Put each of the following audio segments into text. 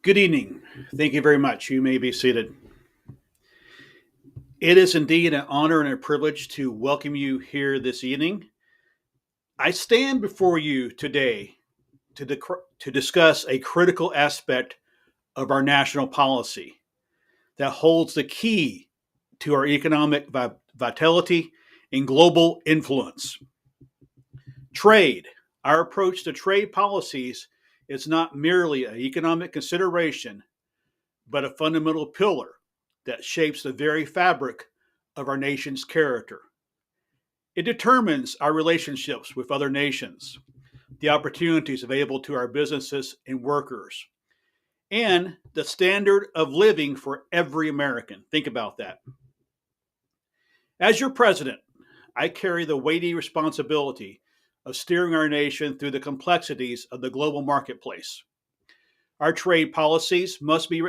Good evening. Thank you very much. You may be seated. It is indeed an honor and a privilege to welcome you here this evening. I stand before you today to discuss a critical aspect of our national policy that holds the key to our economic vitality and global influence. Trade. Our approach to trade policies is not merely an economic consideration, but a fundamental pillar that shapes the very fabric of our nation's character. It determines our relationships with other nations, the opportunities available to our businesses and workers, and the standard of living for every American. Think about that. As your president, I carry the weighty responsibility of steering our nation through the complexities of the global marketplace. Our trade policies must be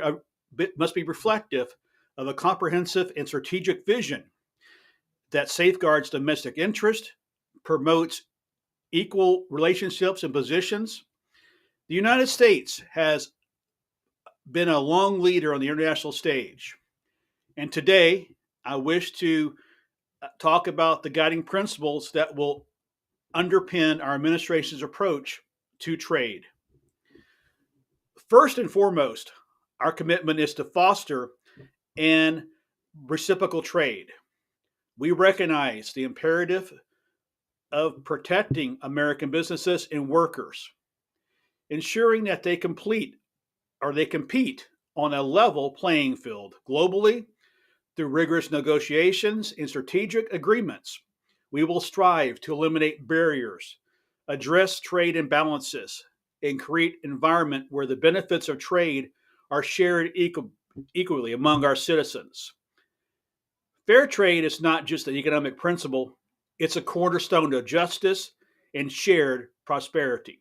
reflective of a comprehensive and strategic vision that safeguards domestic interest, promotes equal relationships and positions. The United States has been a long leader on the international stage. And today, I wish to talk about the guiding principles that will underpin our administration's approach to trade. First and foremost, our commitment is to foster and reciprocal trade. We recognize the imperative of protecting American businesses and workers, ensuring that they compete on a level playing field globally through rigorous negotiations and strategic agreements. We will strive to eliminate barriers, address trade imbalances, and create an environment where the benefits of trade are shared equally among our citizens. Fair trade is not just an economic principle, it's a cornerstone of justice and shared prosperity.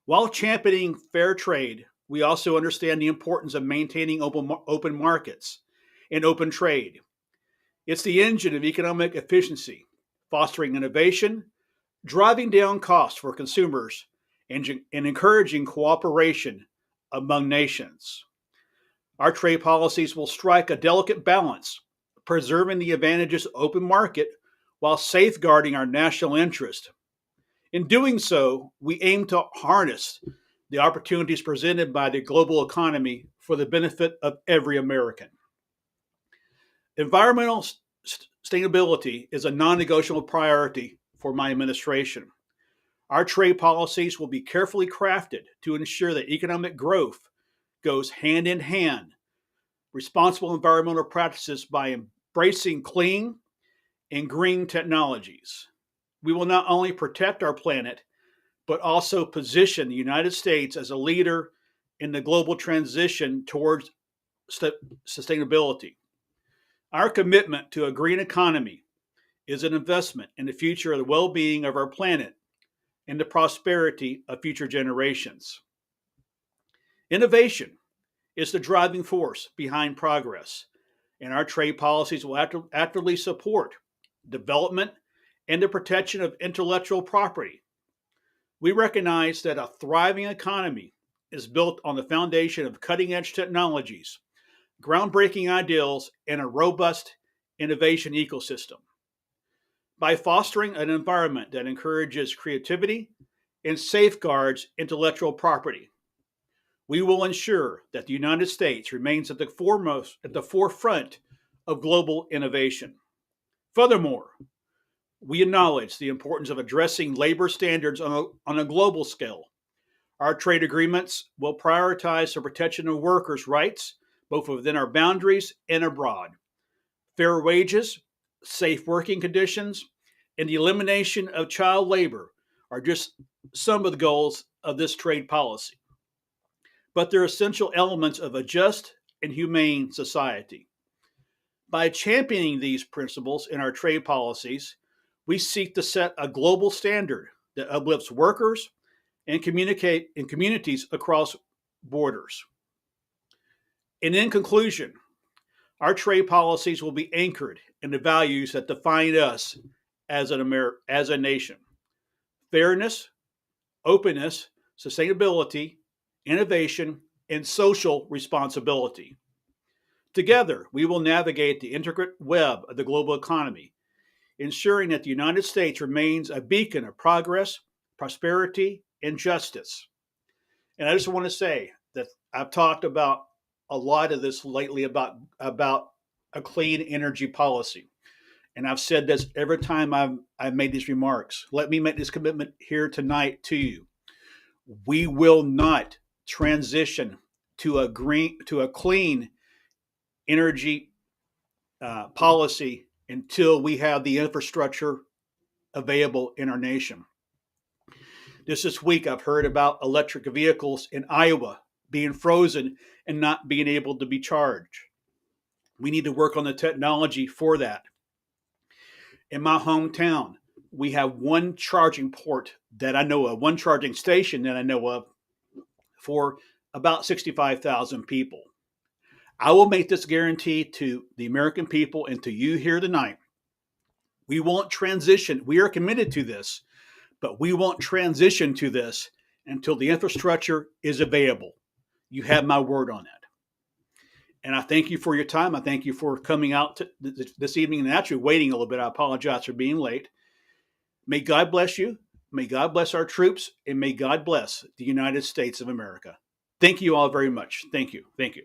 While championing fair trade, we also understand the importance of maintaining open markets and open trade. It's the engine of economic efficiency, fostering innovation, driving down costs for consumers, and encouraging cooperation among nations. Our trade policies will strike a delicate balance, preserving the advantages of open market while safeguarding our national interest. In doing so, we aim to harness the opportunities presented by the global economy for the benefit of every American. Environmental sustainability is a non negotiable priority for my administration. Our trade policies will be carefully crafted to ensure that economic growth goes hand in hand responsible environmental practices by embracing clean and green technologies. We will not only protect our planet, but also position the United States as a leader in the global transition towards sustainability. Our commitment to a green economy is an investment in the future of the well being of our planet and the prosperity of future generations. Innovation is the driving force behind progress, and our trade policies will actively support development and the protection of intellectual property. We recognize that a thriving economy is built on the foundation of cutting edge technologies, groundbreaking ideals, and a robust innovation ecosystem. By fostering an environment that encourages creativity and safeguards intellectual property, we will ensure that the United States remains at the forefront of global innovation. Furthermore, we acknowledge the importance of addressing labor standards on a global scale. Our trade agreements will prioritize the protection of workers' rights, both within our boundaries and abroad. Fair wages, safe working conditions, and the elimination of child labor are just some of the goals of this trade policy. But they're essential elements of a just and humane society. By championing these principles in our trade policies, we seek to set a global standard that uplifts workers and communicate in communities across borders. And in conclusion, our trade policies will be anchored in the values that define us as a nation: fairness, openness, sustainability, innovation, and social responsibility. Together, we will navigate the intricate web of the global economy, ensuring that the United States remains a beacon of progress, prosperity, and justice. And I just want to say that I've talked about a lot of this lately about a clean energy policy. And I've said this every time I've made these remarks. Let me make this commitment here tonight to you. We will not transition to a clean energy policy until we have the infrastructure available in our nation. Just this week, I've heard about electric vehicles in Iowa being frozen and not being able to be charged. We need to work on the technology for that. In my hometown, we have one charging port that I know of, one charging station that I know of for about 65,000 people. I will make this guarantee to the American people and to you here tonight. We won't transition. We are committed to this, but we won't transition to this until the infrastructure is available. You have my word on that. And I thank you for your time. I thank you for coming out this evening and actually waiting a little bit. I apologize for being late. May God bless you. May God bless our troops, and may God bless the United States of America. Thank you all very much. Thank you. Thank you.